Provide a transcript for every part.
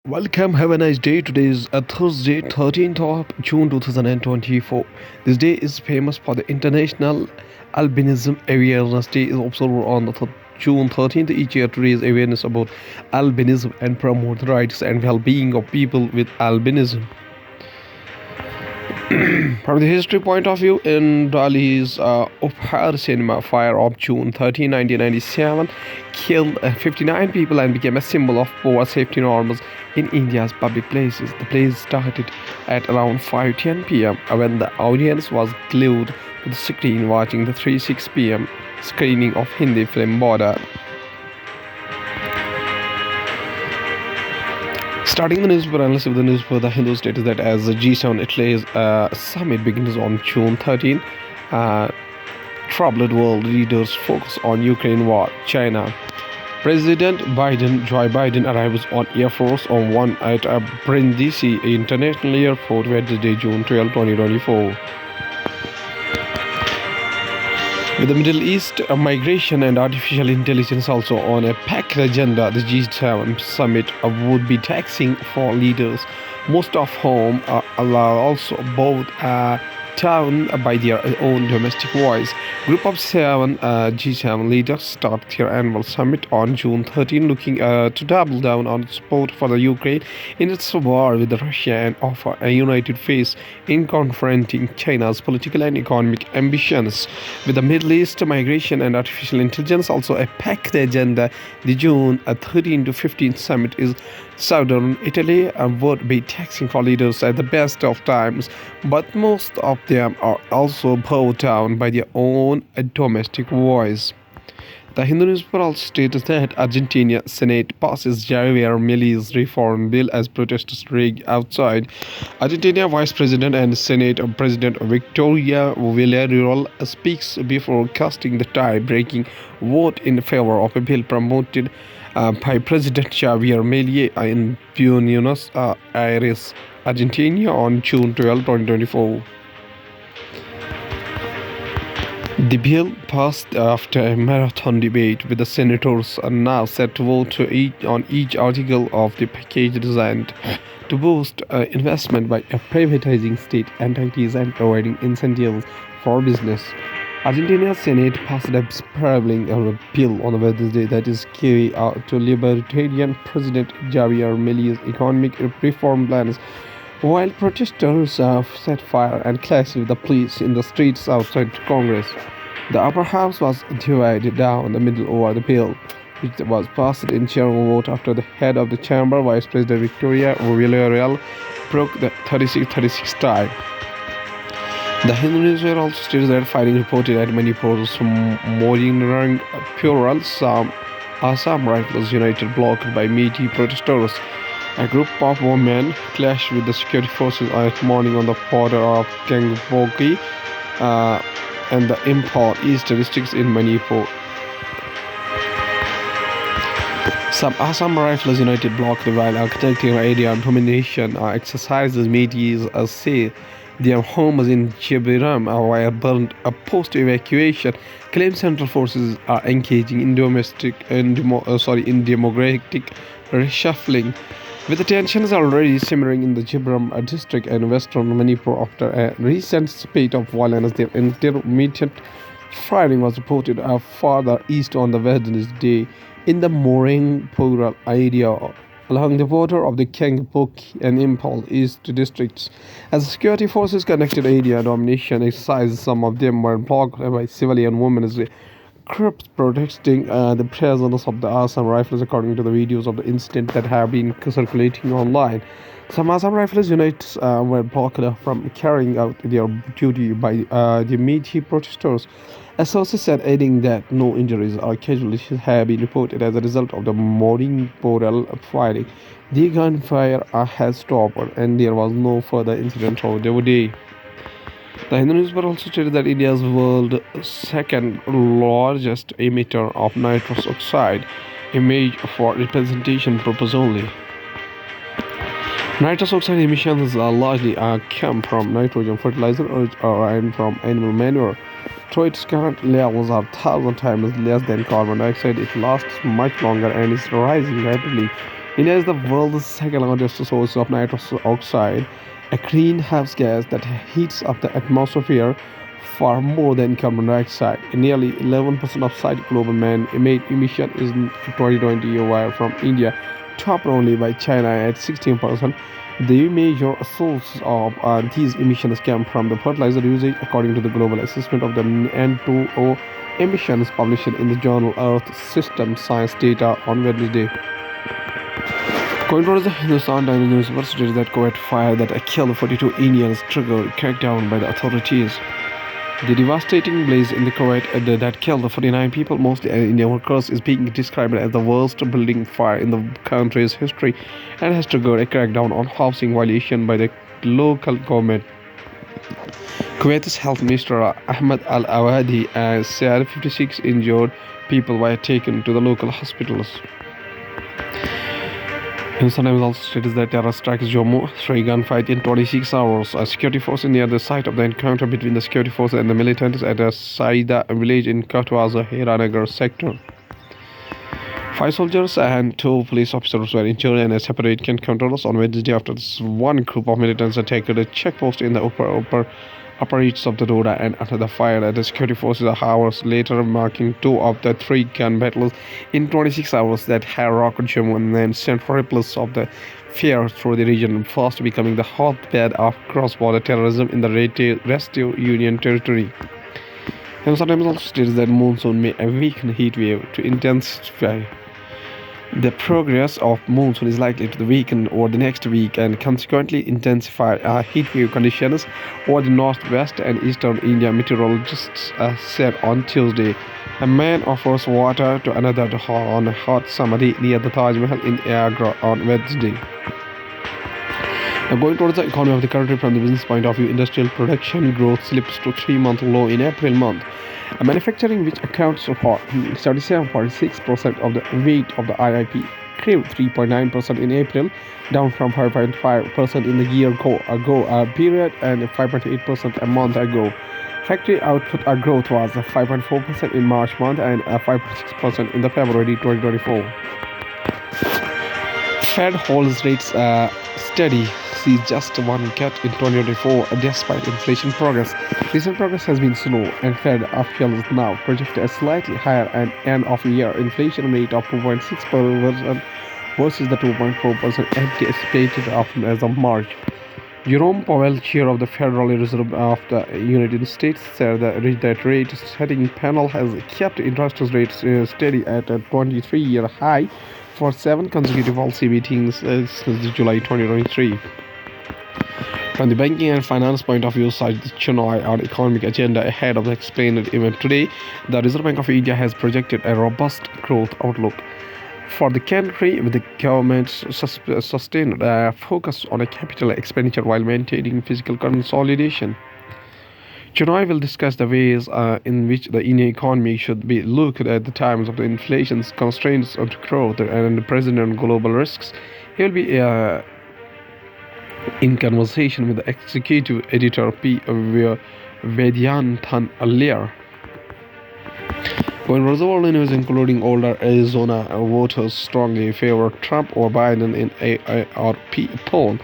Welcome, have a nice day. Today is a Thursday, 13th of June 2024. This day is famous for the International Albinism Awareness Day is observed on the June 13th each year to raise awareness about albinism and promote the rights and well-being of people with albinism. From the history point of view, in Delhi's Upher Cinema fire of June 13, 1997 killed 59 people and became a symbol of poor safety norms in India's public places. The play started at around 5:10 p.m. when the audience was glued to the screen watching the 3:06 p.m. screening of Hindi film Border. Starting the newspaper analysis with the newspaper, The Hindu states that as the G7 Italy's summit begins on June 13, troubled world leaders focus on Ukraine war. China. Joe Biden, arrives on Air Force One at Brindisi International Airport Wednesday, June 12, 2024. With the Middle East, migration and artificial intelligence also on a packed agenda, the G7 summit would be taxing for leaders, most of whom are also both down by their own domestic voice. Group of seven G7 leaders start their annual summit on June 13, looking to double down on support for the Ukraine in its war with Russia and offer a united face in confronting China's political and economic ambitions. With the Middle East, migration and artificial intelligence also a packed agenda, the June 13 to 15 summit is southern Italy would be taxing for leaders at the best of times, but most of them are also bowed down by their own domestic voice. The Hindu newspaper also states that Argentina Senate passes Javier Milei's reform bill as protesters rage outside. Argentina Vice President and Senate President Victoria Villarreal speaks before casting the tie-breaking vote in favor of a bill promoted by President Javier Milei in Buenos Aires, Argentina on June 12, 2024. The bill passed after a marathon debate, with the senators now set to vote on each article of the package designed to boost investment by privatizing state entities and providing incentives for business. Argentina's Senate passed a sprawling bill on Wednesday that is key to Libertarian President Javier Milei's economic reform plans, while protesters set fire and clashed with the police in the streets outside Congress. The upper house was divided down the middle over the bill, which was passed in general vote after the head of the chamber, Vice President Victoria Villarreal, broke the 36-36 tie. The Hindu newspaper also states that fighting reported at Manipur's Moirang Pural, Assam Rifles United blocked by Meitei protesters. A group of women clashed with the security forces at morning on the border of Gangboki and the Imphal East districts in Manipur. Some Assam Rifles United blocked while architecting area domination exercises. Meitei say their homes in Chibiram were burned. A post-evacuation claim central forces are engaging in democratic reshuffling, with the tensions already simmering in the Chibiram district and western Manipur after a recent spate of violence. Their intermittent firing was reported farther east on the Wednesday in the Moirang Pural area along the border of the Gangboki and Imphal East districts. As the security forces conducted area domination exercises, some of them were blocked by civilian women as groups protesting the presence of the Assam Rifles, according to the videos of the incident that have been circulating online. Some Assam Rifles units were blocked from carrying out their duty by the Meitei protesters. A source said, adding that no injuries or casualties have been reported as a result of the Moirang Pural fighting. The gunfire has stopped and there was no further incident over the day. The Hindu newspaper also stated that India's world second largest emitter of nitrous oxide, image for representation purpose only. Nitrous oxide emissions largely come from nitrogen fertilizer and from animal manure. Though its current levels are 1,000 times less than carbon dioxide, it lasts much longer and is rising rapidly India is the world's second largest source of nitrous oxide, a greenhouse gas that heats up the atmosphere far more than carbon dioxide. Nearly 11% of site global man-made emission is in 2020 arrived from India, topped only by China at 16%. The major source of these emissions come from the fertilizer usage, according to the global assessment of the N2O emissions published in the journal Earth System Science Data on Wednesday. According to the Hindustan Times newspaper, stated that Kuwait fire that killed 42 Indians triggered crackdown by the authorities. The devastating blaze in the Kuwait that killed 49 people, mostly Indian workers, is being described as the worst building fire in the country's history and has triggered a crackdown on housing violation by the local government. Kuwait's Health Minister Ahmed Al Awadi said 56 injured people were taken to the local hospitals. Sometimes also states that terror strikes Jammu, 3 gunfight in 26 hours. A security force near the site of the encounter between the security forces and the militants at a Saida village in Katwaza, Hiranagar sector. 5 soldiers and 2 police officers were injured in a separate encounters on Wednesday after one group of militants attacked a checkpost in the upper reaches of the Doda and another fire at the security forces hours later, marking 2 of the 3 gun battles in 26 hours that have rocked Jammu and sent ripples of the fear through the region, fast becoming the hotbed of cross-border terrorism in the restive Union territory. And sometimes also states that monsoon may weaken heat wave to intensify. The progress of monsoon is likely to weaken over the next week and consequently intensify heat wave conditions over the northwest and eastern India, meteorologists said on Tuesday. A man offers water to another on a hot summer day near the Taj Mahal in Agra on Wednesday. Now, going towards the economy of the country from the business point of view, industrial production growth slips to 3-month low in April month. Manufacturing, which accounts for 77.6% of the weight of the IIP, grew 3.9% in April, down from 5.5% in the year-ago period and 5.8% a month ago. Factory output growth was 5.4% in March month and 5.6% in the February 2024. Fed holds rates steady, sees just one cut in 2024 despite inflation progress. Recent progress has been slow, and Fed officials now project a slightly higher end-of-year inflation rate of 2.6% versus the 2.4% anticipated as of March. Jerome Powell, chair of the Federal Reserve of the United States, said that rate-setting panel has kept interest rates steady at a 23-year high for 7 consecutive policy meetings since July 2023. From the banking and finance point of view, such the Chennai on economic agenda ahead of the explained event today, the Reserve Bank of India has projected a robust growth outlook for the country, with the government's sustained focus on a capital expenditure while maintaining fiscal consolidation. Chennai will discuss the ways in which the Indian economy should be looked at the times of the inflation's constraints on growth and the present and global risks. He will be in conversation with the executive editor P. Vaidyanathan earlier. When world news, including older Arizona voters, strongly favor Trump or Biden in AARP poll,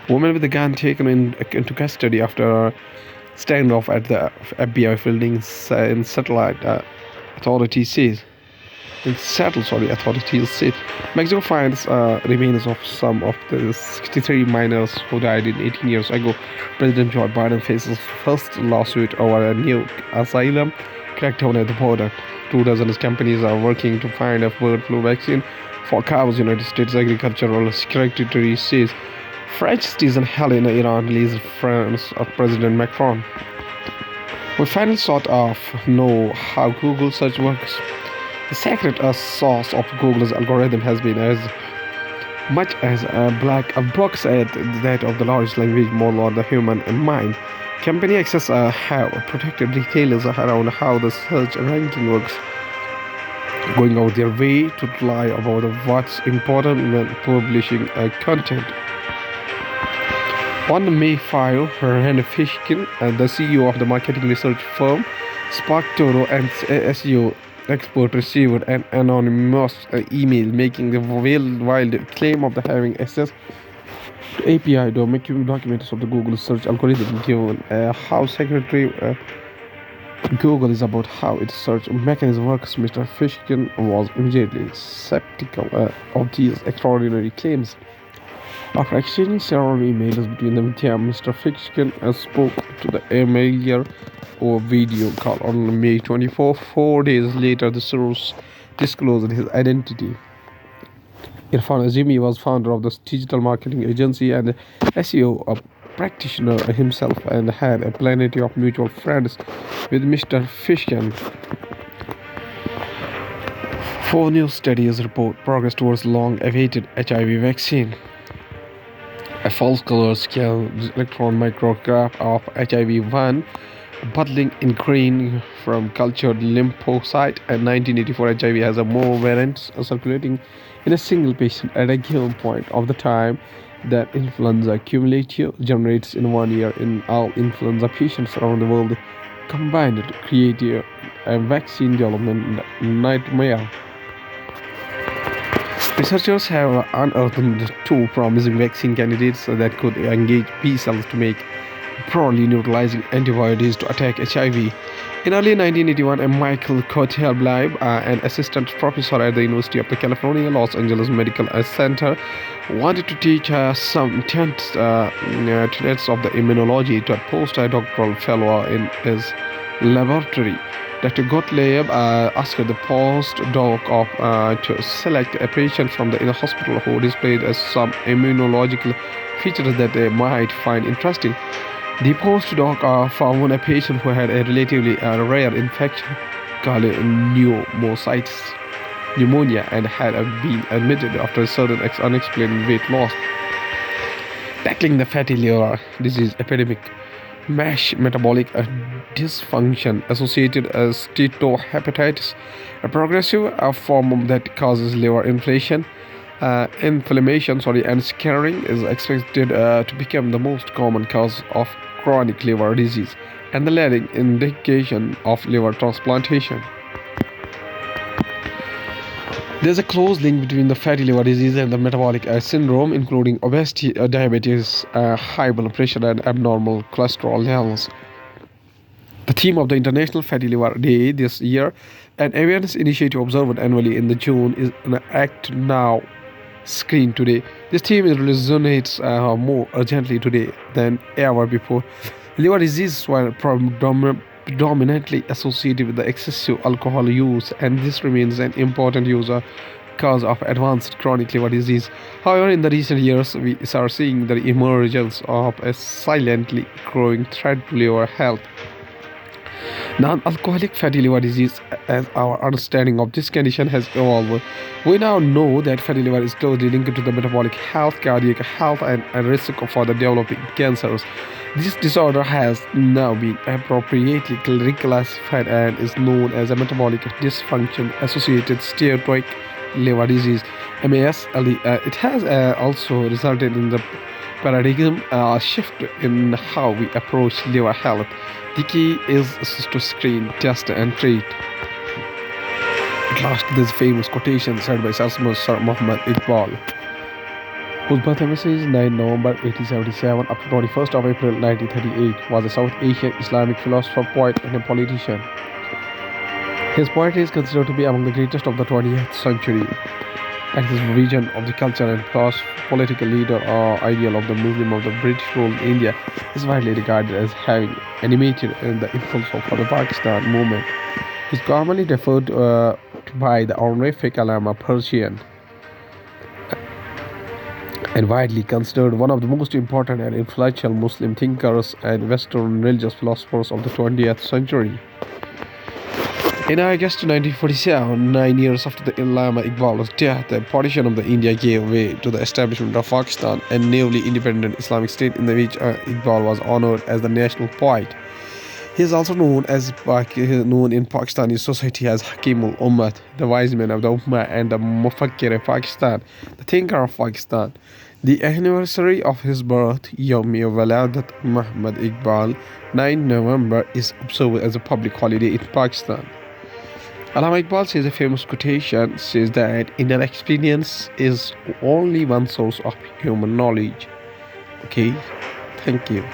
woman with a gun taken into custody after a standoff at the FBI building in authorities said. Mexico finds remains of some of the 63 minors who died 18 years ago. President Joe Biden faces first lawsuit over a new asylum crackdown at the border. 24 companies are working to find a bird flu vaccine for cows, United States Agricultural Secretary says. French citizen Helena Iran leads France of President Macron. We finally sort of know how Google search works. The secret sauce of Google's algorithm has been as much as a black box as that of the large language model or the human mind. Company access have protected retailers around how the search ranking works, going out their way to lie about what's important when publishing content. On May 5, Rand Fishkin, the CEO of the marketing research firm SparkToro and SEO expert received an anonymous email making the wild claim of the having access to API documents of the Google search algorithm, given how Secretary Google is about how its search mechanism works. Mr. Fishkin was immediately skeptical of these extraordinary claims. After exchanging several emails between them, Mr. Fishkin spoke to the emailer over video call on May 24. 4 days later, the source disclosed his identity. Irfan Azimi was founder of the digital marketing agency and SEO practitioner himself, and had a plenty of mutual friends with Mr. Fishkin. Four new studies report progress towards long-awaited HIV vaccine. A false color scale electron micrograph of HIV-1 budding in green from cultured lymphocyte, and 1984 HIV has a more variants circulating in a single patient at a given point of the time that influenza cumulative generates in 1 year in all influenza patients around the world combined to create a vaccine development nightmare. Researchers have unearthed two promising vaccine candidates that could engage B cells to make broadly neutralizing antibodies to attack HIV. In early 1981, Michael Kotelbaum, an assistant professor at the University of California, Los Angeles Medical Center, wanted to teach some tenets of the immunology to a postdoctoral fellow in his laboratory. Dr. Gottlieb asked the postdoc to select a patient from the hospital who displayed some immunological features that they might find interesting. The postdoc found a patient who had a relatively rare infection called pneumonia, and had been admitted after a certain unexplained weight loss. Tackling the fatty liver disease epidemic, MASH, metabolic dysfunction associated steatohepatitis, a progressive form that causes liver inflammation, and scarring, is expected to become the most common cause of chronic liver disease and the leading indication of liver transplantation. There's a close link between the fatty liver disease and the metabolic syndrome, including obesity, diabetes, high blood pressure, and abnormal cholesterol levels. The theme of the International Fatty Liver Day this year, an awareness initiative observed annually in June, is an Act Now, Screen Today. This theme resonates more urgently today than ever before. Liver diseases were predominantly associated with the excessive alcohol use, and this remains an important cause of advanced chronic liver disease. However, in the recent years, we are seeing the emergence of a silently growing threat to liver health: non-alcoholic fatty liver disease. As our understanding of this condition has evolved, we now know that fatty liver is closely linked to the metabolic health, cardiac health, and risk for the developing cancers. This disorder has now been appropriately reclassified and is known as a metabolic dysfunction associated steatotic liver disease, MASLD. It has also resulted in the paradigm shift in how we approach liver health. The key is to screen, test, and treat. At last, this famous quotation said by Sir Muhammad Iqbal, whose birth anniversary is 9 November 1877 up to 21st of April 1938, was a South Asian Islamic philosopher, poet, and a politician. His poetry is considered to be among the greatest of the 20th century, and his vision of the culture and political leader or ideal of the Muslim of the British rule in India is widely regarded as having animated the impulse of the Pakistan movement. He is commonly referred to by the honorific Allama Persian, and widely considered one of the most important and influential Muslim thinkers and Western religious philosophers of the 20th century. In August 1947, 9 years after the Allama Iqbal's death, the partition of the India gave way to the establishment of Pakistan, a newly independent Islamic state in which Iqbal was honored as the national poet. He is also known in Pakistani society as Hakimul Ummat, the wise man of the Ummah, and the Mufakkir of Pakistan, the thinker of Pakistan. The anniversary of his birth, Yawm-e Waladat Muhammad Iqbal, 9 November, is observed as a public holiday in Pakistan. Allama Iqbal says a famous quotation says that inner experience is only one source of human knowledge. Okay, thank you.